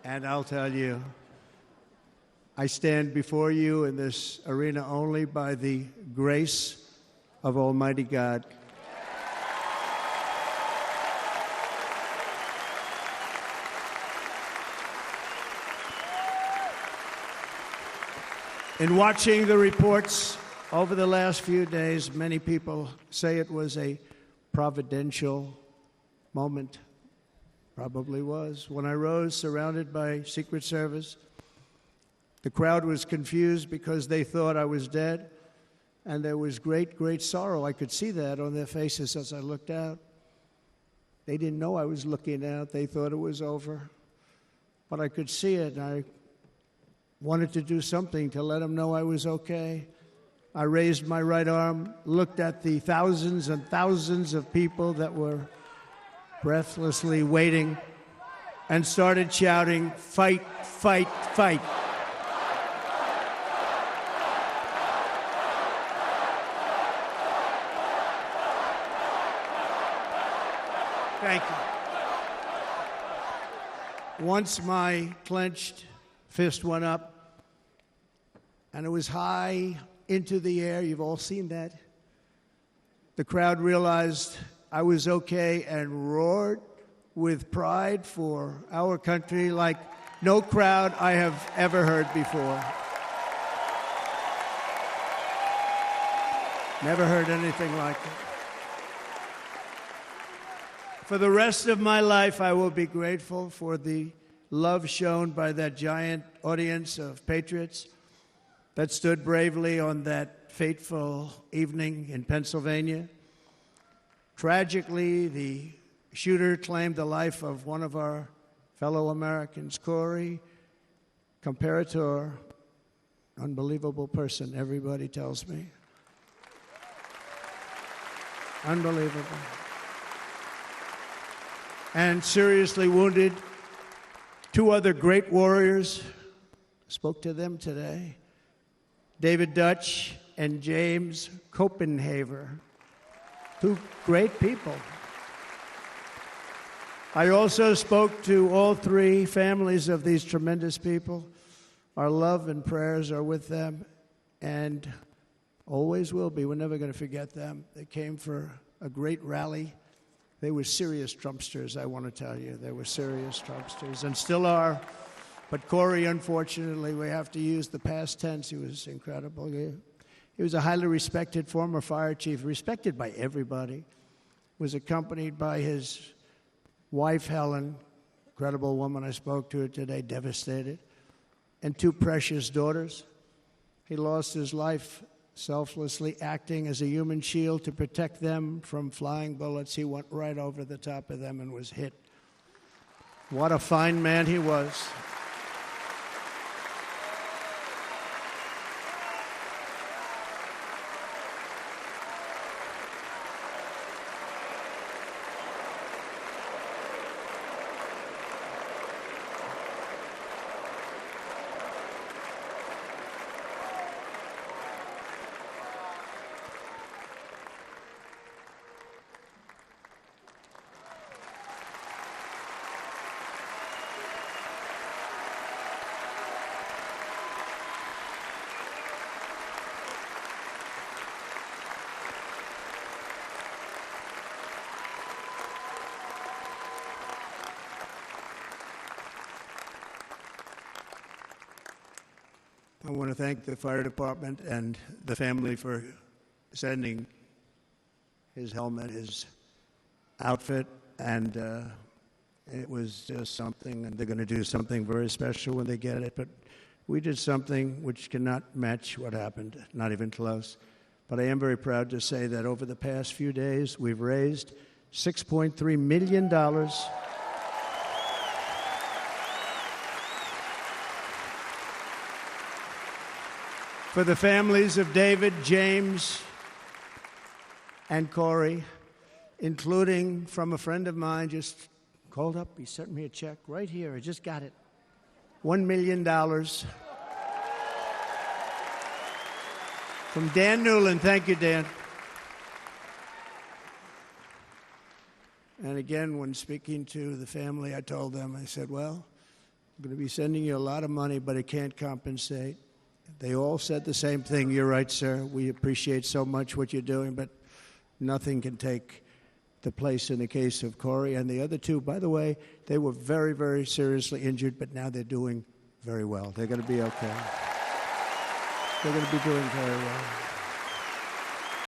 And I'll tell you, I stand before you in this arena only by the grace of Almighty God. In watching the reports over the last few days, many people say it was a providential moment. Probably was. When I rose, surrounded by Secret Service, the crowd was confused because they thought I was dead, and there was great, great sorrow. I could see that on their faces as I looked out. They didn't know I was looking out. They thought it was over. But I could see it, and I wanted to do something to let them know I was okay. I raised my right arm, looked at the thousands and thousands of people that were breathlessly waiting, and started shouting, "Fight, fight, fight." Thank you. Once my clenched fist went up, and it was high into the air. You've all seen that. The crowd realized I was okay and roared with pride for our country like no crowd I have ever heard before. Never heard anything like it. For the rest of my life, I will be grateful for the love shown by that giant audience of patriots that stood bravely on that fateful evening in Pennsylvania. Tragically, the shooter claimed the life of one of our fellow Americans, Corey Comparator. Unbelievable person, everybody tells me. Unbelievable. And seriously wounded, two other great warriors. Spoke to them today. David Dutch and James Copenhaver. Two great people. I also spoke to all three families of these tremendous people. Our love and prayers are with them, and always will be. We're never going to forget them. They came for a great rally. They were serious Trumpsters, I want to tell you. They were serious Trumpsters, and still are. But Corey, unfortunately, we have to use the past tense. He was incredible. He was a highly respected former fire chief, respected by everybody. Was accompanied by his wife, Helen, incredible woman. I spoke to her today, devastated, and two precious daughters. He lost his life selflessly acting as a human shield to protect them from flying bullets. He went right over the top of them and was hit. What a fine man he was. I want to thank the fire department and the family for sending his helmet, his outfit, and it was just something, and they're going to do something very special when they get it. But we did something which cannot match what happened, not even close. But I am very proud to say that over the past few days, we've raised $6.3 million for the families of David, James, and Corey, including from a friend of mine just called up. He sent me a check right here. I just got it. $1 million from Dan Newland. Thank you, Dan. And again, when speaking to the family, I told them, I said, well, I'm going to be sending you a lot of money, but it can't compensate. They all said the same thing. You're right, sir. We appreciate so much what you're doing, but nothing can take the place in the case of Corey. And the other two, by the way, they were very, very seriously injured, but now they're doing very well. They're going to be okay. They're going to be doing very well.